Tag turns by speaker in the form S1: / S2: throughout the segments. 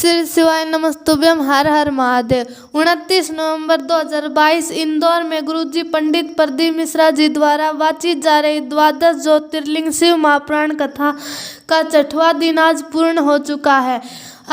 S1: श्री शिवाय नमस्तुभ्यम हर हर महादेव। 29 नवंबर 2022 इंदौर में गुरुजी पंडित प्रदीप मिश्रा जी द्वारा वाचित जा रही द्वादश ज्योतिर्लिंग शिव महापुराण कथा का 6वां दिन आज पूर्ण हो चुका है।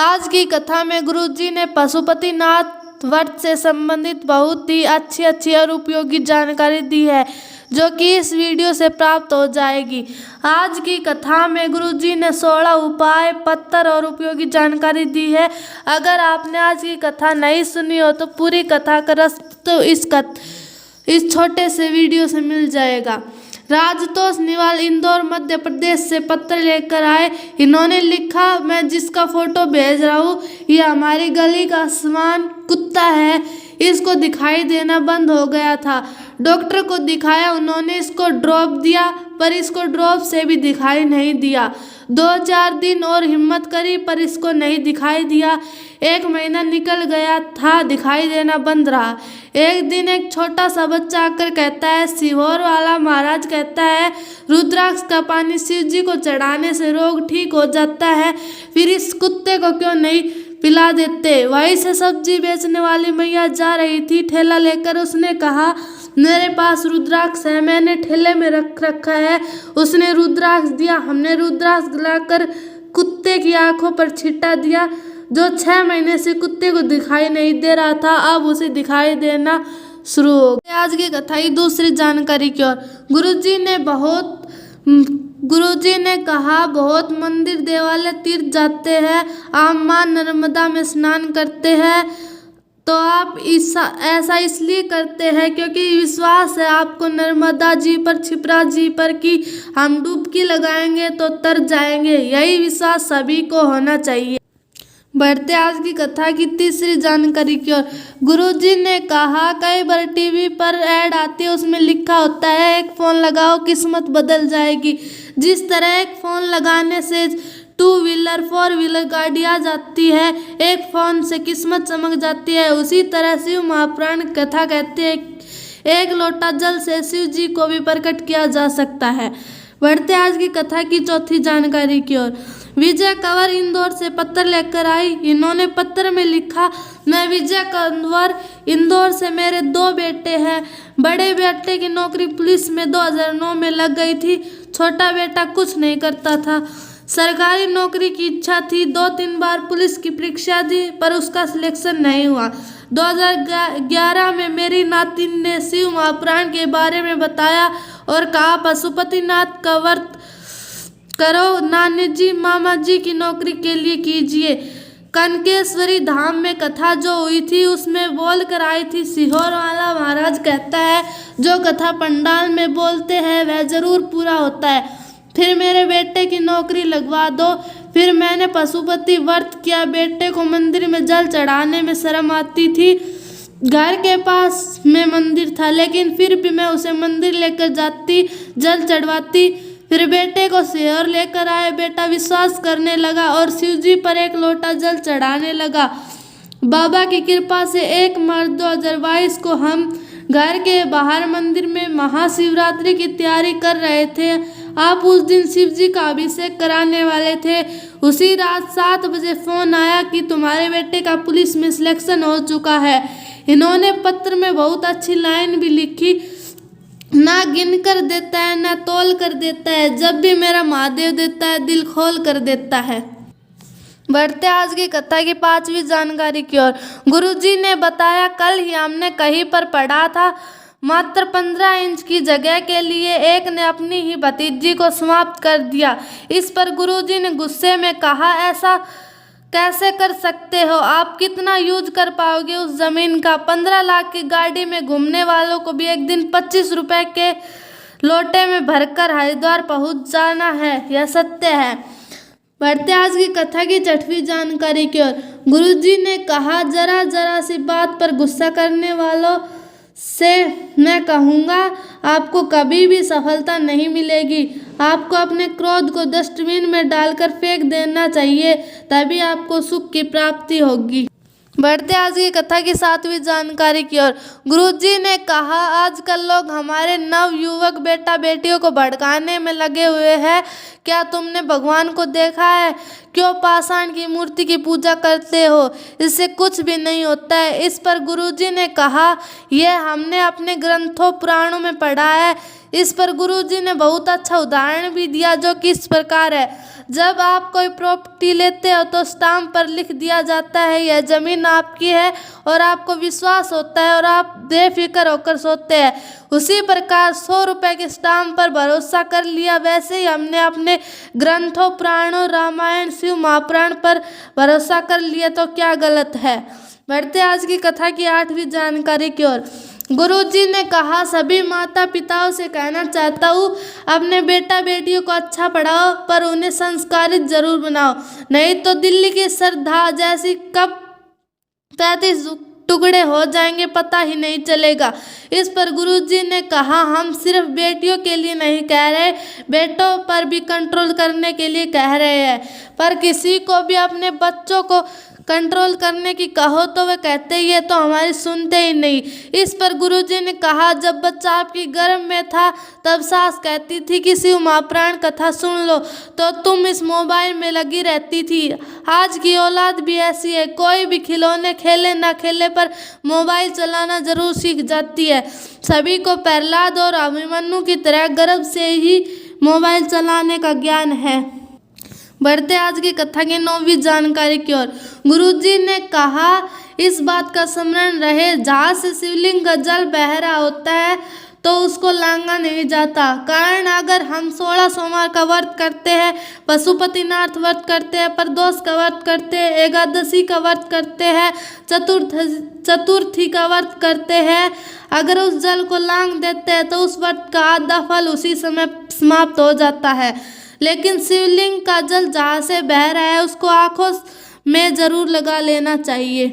S1: आज की कथा में गुरुजी ने पशुपतिनाथ व्रत से संबंधित बहुत ही अच्छी और उपयोगी जानकारी दी है, जो कि इस वीडियो से प्राप्त हो जाएगी। आज की कथा में गुरुजी ने 16 उपाय, पत्थर और उपयोगी जानकारी दी है। अगर आपने आज की कथा नहीं सुनी हो तो पूरी कथा का रस तो इस छोटे से वीडियो से मिल जाएगा। राजतोष निवाल इंदौर मध्य प्रदेश से पत्र लेकर आए। इन्होंने लिखा, मैं जिसका फोटो भेज रहा हूँ ये हमारी गली का आसमान कुत्ता है, इसको दिखाई देना बंद हो गया था। डॉक्टर को दिखाया, उन्होंने इसको ड्रॉप दिया पर इसको ड्रॉप से भी दिखाई नहीं दिया। 2-4 दिन और हिम्मत करी पर इसको नहीं दिखाई दिया। 1 महीना निकल गया था, दिखाई देना बंद रहा। एक दिन एक छोटा सा बच्चा आकर कहता है, सीहोर वाला महाराज कहता है रुद्राक्ष का पानी शिव जी को चढ़ाने से रोग ठीक हो जाता है, फिर इस कुत्ते को क्यों नहीं पिला देते। वहीं से सब्जी बेचने वाली मैया जा रही थी ठेला लेकर। उसने कहा, मेरे पास रुद्राक्ष है, मैंने ठेले में रख रखा है। उसने रुद्राक्ष दिया, हमने रुद्राक्ष लाकर कुत्ते की आंखों पर छिटा दिया। जो 6 महीने से कुत्ते को दिखाई नहीं दे रहा था, अब उसे दिखाई देना शुरू हो गया। आज की कथा की दूसरी जानकारी की ओर। गुरुजी ने कहा, बहुत मंदिर देवालय तीर्थ जाते हैं, आप मां नर्मदा में स्नान करते हैं, तो आप ऐसा इसलिए करते हैं क्योंकि विश्वास है आपको नर्मदा जी पर, क्षिप्रा जी पर कि हम डुबकी लगाएंगे तो तर जाएंगे। यही विश्वास सभी को होना चाहिए। बढ़ते आज की कथा की तीसरी जानकारी की ओर। गुरुजी ने कहा, कई बार टीवी पर ऐड आती है, उसमें लिखा होता है एक फ़ोन लगाओ किस्मत बदल जाएगी। जिस तरह एक फ़ोन लगाने से 2 व्हीलर 4 व्हीलर गाड़ी आ जाती है, एक फ़ोन से किस्मत चमक जाती है, उसी तरह शिव महापुराण कथा कहते हैं एक लोटा जल से शिव जी को भी प्रकट किया जा सकता है। बढ़ते आज की कथा की चौथी जानकारी की ओर। विजय कंवर इंदौर से पत्र लेकर आई। इन्होंने पत्र में लिखा, मैं विजय कंवर इंदौर से, मेरे 2 बेटे हैं। बड़े बेटे की नौकरी पुलिस में 2009 में लग गई थी। छोटा बेटा कुछ नहीं करता था, सरकारी नौकरी की इच्छा थी। 2-3 बार पुलिस की परीक्षा दी पर उसका सिलेक्शन नहीं हुआ। 2011 में मेरी नातिन ने शिव महापुराण के बारे में बताया और कहा, पशुपतिनाथ का व्रत करो, नानी जी मामा जी की नौकरी के लिए कीजिए। कनकेश्वरी धाम में कथा जो हुई थी उसमें बोल कर आई थी, सीहोर वाला महाराज कहता है जो कथा पंडाल में बोलते हैं वह जरूर पूरा होता है। फिर मेरे बेटे की नौकरी लगवा दो। फिर मैंने पशुपति व्रत किया। बेटे को मंदिर में जल चढ़ाने में शर्म आती थी। घर के पास में मंदिर था लेकिन फिर भी मैं उसे मंदिर लेकर जाती, जल चढ़वाती। फिर बेटे को सीहोर लेकर आए। बेटा विश्वास करने लगा और शिव जी पर 1 लोटा जल चढ़ाने लगा। बाबा की कृपा से 1 मार्च 2022 को हम घर के बाहर मंदिर में महाशिवरात्रि की तैयारी कर रहे थे। आप उस दिन शिव जी का अभिषेक कराने वाले थे। उसी रात 7 बजे फ़ोन आया कि तुम्हारे बेटे का पुलिस में सिलेक्शन हो चुका है। इन्होंने पत्र में बहुत अच्छी लाइन भी लिखी, ना गिन कर देता है ना तोल कर देता है, जब भी मेरा महादेव देता है दिल खोल कर देता है। बढ़ते आज की कथा की 5वीं जानकारी की ओर। गुरुजी ने बताया, कल ही हमने कहीं पर पढ़ा था मात्र 15 इंच की जगह के लिए एक ने अपनी ही भतीजी को समाप्त कर दिया। इस पर गुरुजी ने गुस्से में कहा, ऐसा कैसे कर सकते हो आप? कितना यूज कर पाओगे उस जमीन का? 15 लाख की गाड़ी में घूमने वालों को भी एक दिन 25 रुपए के लोटे में भरकर हरिद्वार पहुंच जाना है, यह सत्य है। बढ़ते आज की कथा की 6वीं जानकारी की ओर। गुरुजी ने कहा, जरा सी बात पर गुस्सा करने वालों से मैं कहूँगा आपको कभी भी सफलता नहीं मिलेगी। आपको अपने क्रोध को डस्टबिन में डालकर फेंक देना चाहिए, तभी आपको सुख की प्राप्ति होगी। बढ़ते आज की कथा की 7वीं जानकारी की ओर। गुरुजी ने कहा, आजकल लोग हमारे नव युवक बेटा बेटियों को भड़काने में लगे हुए हैं। क्या तुमने भगवान को देखा है? क्यों पाषाण की मूर्ति की पूजा करते हो? इससे कुछ भी नहीं होता है। इस पर गुरुजी ने कहा, यह हमने अपने ग्रंथों पुराणों में पढ़ा है। इस पर गुरुजी ने बहुत अच्छा उदाहरण भी दिया, जो कि इस प्रकार है। जब आप कोई प्रॉपर्टी लेते हो तो स्टाम्प पर लिख दिया जाता है यह जमीन आपकी है, और आपको विश्वास होता है और आप बेफिक्र होकर सोते हैं। उसी प्रकार 100 रुपये के स्टाम्प पर भरोसा कर लिया। वैसे ही हमने अपने ग्रंथों पुराणों रामायण शिव महापुराण पर भरोसा कर लिया, तो क्या गलत है। बढ़ते आज की कथा की 8वीं जानकारी की ओर। गुरुजी ने कहा, सभी माता पिताओं से कहना चाहता हूँ, अपने बेटा बेटियों को अच्छा पढ़ाओ, पर उन्हें संस्कारित जरूर बनाओ, नहीं तो दिल्ली की सरदार जैसी कब 35 टुकड़े हो जाएंगे पता ही नहीं चलेगा। इस पर गुरुजी ने कहा, हम सिर्फ बेटियों के लिए नहीं कह रहे, बेटों पर भी कंट्रोल करने के लिए कह रहे हैं। पर किसी को भी अपने बच्चों को कंट्रोल करने की कहो तो वे कहते ही है, तो हमारी सुनते ही नहीं। इस पर गुरुजी ने कहा, जब बच्चा आपकी गर्भ में था तब सास कहती थी कि शिव महापुराण कथा सुन लो, तो तुम इस मोबाइल में लगी रहती थी। आज की औलाद भी ऐसी है, कोई भी खिलौने खेले ना खेले पर मोबाइल चलाना जरूर सीख जाती है। सभी को प्रहलाद और अभिमन्यु की तरह गर्भ से ही मोबाइल चलाने का ज्ञान है। बढ़ते आज की कथा की 9वीं जानकारी की ओर। गुरुजी ने कहा, इस बात का स्मरण रहे, जहाँ से शिवलिंग का जल बह रहा होता है तो उसको लांगा नहीं जाता। कारण अगर हम 16 सोमवार का व्रत करते हैं, पशुपतिनाथ व्रत करते हैं, प्रदोष का व्रत करते हैं, एकादशी का व्रत करते हैं, चतुर्थी का व्रत करते हैं, अगर उस जल को लांग देते हैं तो उस व्रत का आधा फल उसी समय समाप्त हो जाता है। लेकिन शिवलिंग का जल जहाँ से बह रहा है उसको आंखों में जरूर लगा लेना चाहिए।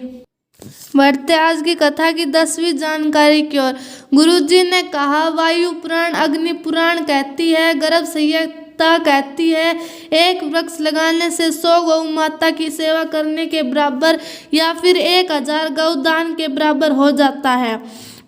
S1: बढ़ते आज की कथा की 10वीं जानकारी की ओर। गुरुजी ने कहा, वायु पुराण अग्नि पुराण कहती है, गर्भ संहिता कहती है, एक वृक्ष लगाने से 100 गौ माता की सेवा करने के बराबर या फिर 1000 गौदान के बराबर हो जाता है।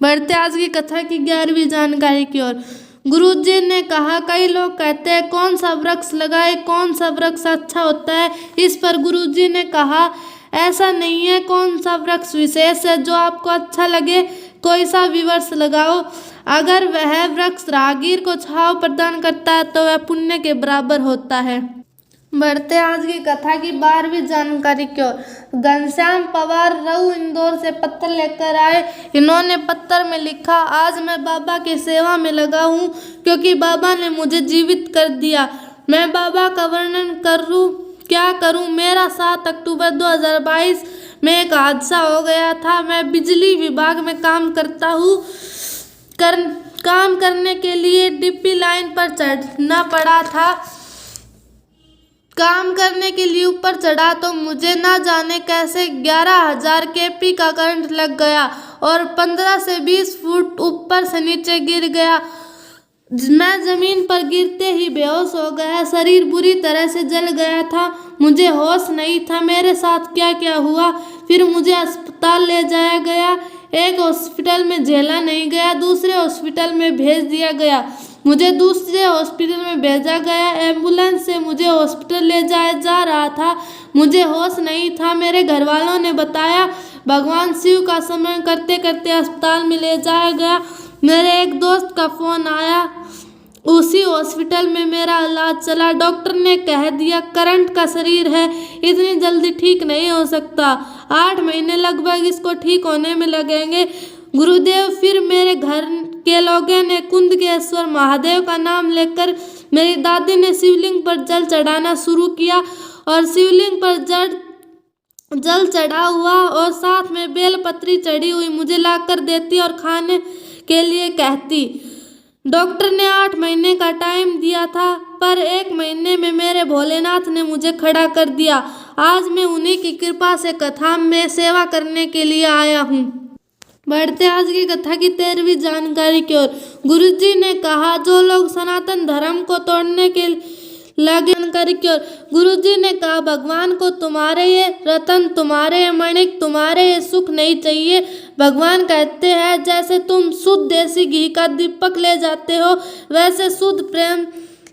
S1: बढ़ते आज की कथा की 11वीं जानकारी की ओर। गुरुजी ने कहा, कई लोग कहते हैं कौन सा वृक्ष लगाए, कौन सा वृक्ष अच्छा होता है। इस पर गुरुजी ने कहा, ऐसा नहीं है, कौन सा वृक्ष विशेष है, जो आपको अच्छा लगे कोई सा भी वृक्ष लगाओ। अगर वह वृक्ष राहगीर को छांव प्रदान करता है तो वह पुण्य के बराबर होता है। बढ़ते आज की कथा की 12वीं जानकारी की ओर। घनश्याम पवार रहू इंदौर से पत्र लेकर आए। इन्होंने पत्र में लिखा, आज मैं बाबा की सेवा में लगा हूँ, क्योंकि बाबा ने मुझे जीवित कर दिया। मैं बाबा का वर्णन करूँ क्या करूँ। मेरा 7 अक्टूबर 2022 में एक हादसा हो गया था। मैं बिजली विभाग में काम करता हूँ। काम करने के लिए डीपी लाइन पर चढ़ना पड़ा था। काम करने के लिए ऊपर चढ़ा तो मुझे ना जाने कैसे 11,000 kV का करंट लग गया और 15 से 20 फुट ऊपर से नीचे गिर गया। मैं जमीन पर गिरते ही बेहोश हो गया। शरीर बुरी तरह से जल गया था। मुझे होश नहीं था। मेरे साथ क्या क्या हुआ। फिर मुझे अस्पताल ले जाया गया। एक हॉस्पिटल में झेला नहीं गया, दूसरे हॉस्पिटल में भेज दिया गया। मुझे दूसरे हॉस्पिटल में भेजा गया। एम्बुलेंस से मुझे हॉस्पिटल ले जाया जा रहा था। मुझे होश नहीं था। मेरे घर वालों ने बताया। भगवान शिव का स्मरण करते करते अस्पताल में ले जाया गया। मेरे एक दोस्त का फोन आया। उसी हॉस्पिटल में मेरा इलाज चला। डॉक्टर ने कह दिया करंट का शरीर है, इतनी जल्दी ठीक नहीं हो सकता। 8 महीने लगभग इसको ठीक होने में लगेंगे। गुरुदेव फिर मेरे घर के लोगों ने कुंदकेश्वर महादेव का नाम लेकर मेरी दादी ने शिवलिंग पर जल चढ़ाना शुरू किया और शिवलिंग पर जल चढ़ा हुआ और साथ में बेलपत्री चढ़ी हुई मुझे लाकर देती और खाने के लिए कहती। डॉक्टर ने 8 महीने का टाइम दिया था, पर 1 महीने में मेरे भोलेनाथ ने मुझे खड़ा कर दिया। आज मैं उन्हीं की कृपा से कथा में सेवा करने के लिए आया हूँ। बढ़ते आज की कथा की 13वीं जानकारी की ओर। गुरुजी ने कहा, जो लोग सनातन धर्म को तोड़ने के लगे जानकारी की ओर। गुरुजी ने कहा, भगवान को तुम्हारे ये रतन, तुम्हारे ये मणिक, तुम्हारे ये सुख नहीं चाहिए। भगवान कहते हैं, जैसे तुम शुद्ध देसी घी का दीपक ले जाते हो, वैसे शुद्ध प्रेम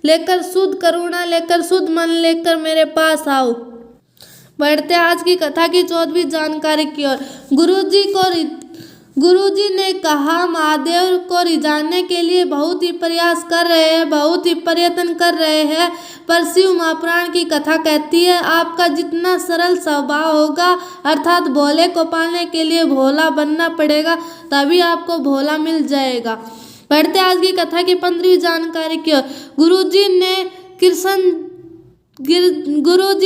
S1: लेकर, शुद्ध करुणा लेकर, शुद्ध मन लेकर मेरे पास आओ। बढ़ते आज की कथा की 14वीं जानकारी की ओर। गुरुजी ने कहा, महादेव को रिझाने के लिए बहुत ही प्रयास कर रहे हैं, बहुत ही प्रयत्न कर रहे हैं, पर शिव महापुराण की कथा कहती है, आपका जितना सरल स्वभाव होगा, अर्थात भोले को पाने के लिए भोला बनना पड़ेगा, तभी आपको भोला मिल जाएगा। बढ़ते आज की कथा की 15वीं जानकारी की ओर। गुरुजी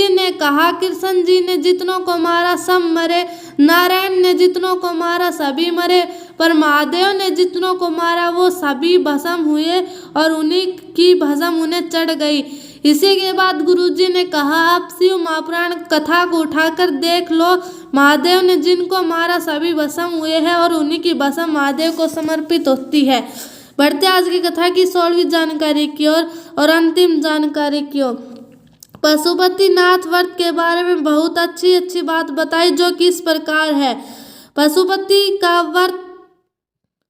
S1: ने कहा, कृष्ण जी ने जितनों को मारा सब मरे, नारायण ने जितनों को मारा सभी मरे, पर महादेव ने जितनों को मारा वो सभी भस्म हुए और उन्हीं की भस्म उन्हें चढ़ गई। इसी के बाद गुरुजी ने कहा, आप शिव महापुराण कथा को उठाकर देख लो, महादेव ने जिनको मारा सभी भस्म हुए हैं और उन्हीं की भस्म महादेव को समर्पित होती है। बढ़ते आज की कथा की 16वीं जानकारी की ओर और अंतिम जानकारी की ओर। पशुपतिनाथ व्रत के बारे में बहुत अच्छी बात बताई, जो कि इस प्रकार है। पशुपति का व्रत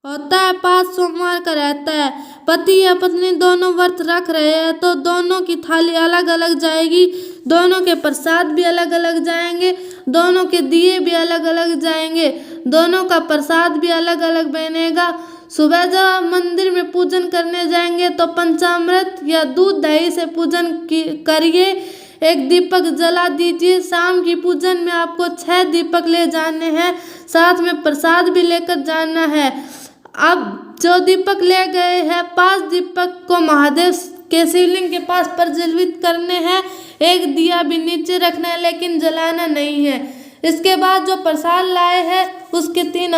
S1: होता है 5 सोमवार का रहता है। पति या पत्नी दोनों व्रत रख रहे हैं तो दोनों की थाली अलग अलग जाएगी, दोनों के प्रसाद भी अलग अलग जाएंगे, दोनों के दिए भी अलग अलग जाएंगे, दोनों का प्रसाद भी अलग अलग बनेगा। सुबह जब आप मंदिर में पूजन करने जाएंगे तो पंचामृत या दूध दही से पूजन करिए, एक दीपक जला दीजिए। शाम की पूजन में आपको 6 दीपक ले जाने हैं, साथ में प्रसाद भी लेकर जाना है। अब जो दीपक ले गए हैं, 5 दीपक को महादेव के शिवलिंग के पास प्रज्वलित करने हैं, एक दिया भी नीचे रखना है लेकिन जलाना नहीं है। इसके बाद जो प्रसाद लाए हैं उसके 3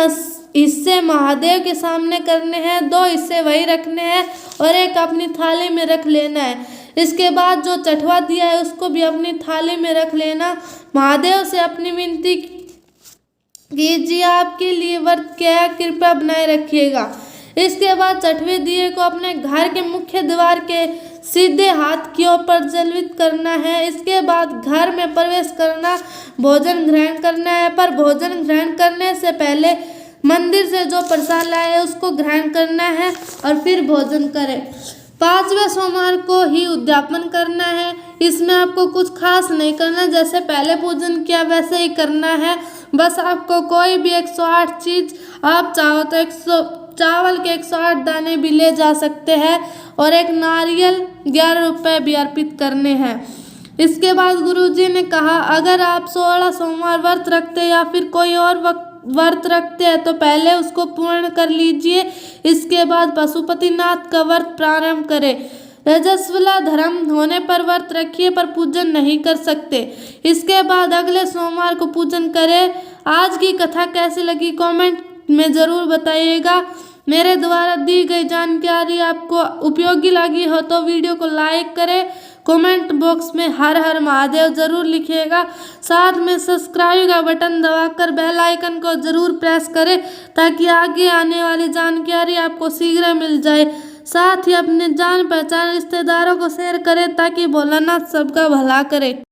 S1: हिस्से महादेव के सामने करने हैं, 2 हिस्से वही रखने हैं और एक अपनी थाली में रख लेना है। इसके बाद जो चटवा दिया है उसको भी अपनी थाली में रख लेना। महादेव से अपनी विनती कीजिए, आपके लिए व्रत क्या कृपया बनाए रखिएगा। इसके बाद चटवे दिए को अपने घर के मुख्य द्वार के सीधे हाथ की ओर प्रज्वलित करना है। इसके बाद घर में प्रवेश करना, भोजन ग्रहण करना है, पर भोजन ग्रहण करने से पहले मंदिर से जो प्रसाद लाए है उसको ग्रहण करना है और फिर भोजन करें। 5वें सोमवार को ही उद्यापन करना है। इसमें आपको कुछ खास नहीं करना, जैसे पहले पूजन किया वैसे ही करना है। बस आपको कोई भी 108 चीज, आप चाहो तो चावल के 108 दाने भी ले जा सकते हैं और एक नारियल 11 रुपये भी अर्पित करने हैं। इसके बाद गुरुजी ने कहा, अगर आप 16 सोमवार व्रत रखते या फिर कोई और व्रत रखते हैं तो पहले उसको पूर्ण कर लीजिए। इसके बाद पशुपतिनाथ का व्रत प्रारंभ करें। रजस्वला धर्म होने पर व्रत रखिए पर पूजन नहीं कर सकते। इसके बाद अगले सोमवार को पूजन करें। आज की कथा कैसी लगी कमेंट में ज़रूर बताइएगा। मेरे द्वारा दी गई जानकारी आपको उपयोगी लगी हो तो वीडियो को लाइक करें, कमेंट बॉक्स में हर हर महादेव ज़रूर लिखिएगा। साथ में सब्सक्राइब का बटन दबाकर बेल आइकन को ज़रूर प्रेस करें ताकि आगे आने वाली जानकारी आपको शीघ्र मिल जाए। साथ ही अपने जान पहचान रिश्तेदारों को शेयर करें ताकि भोलानाथ सबका भला करे।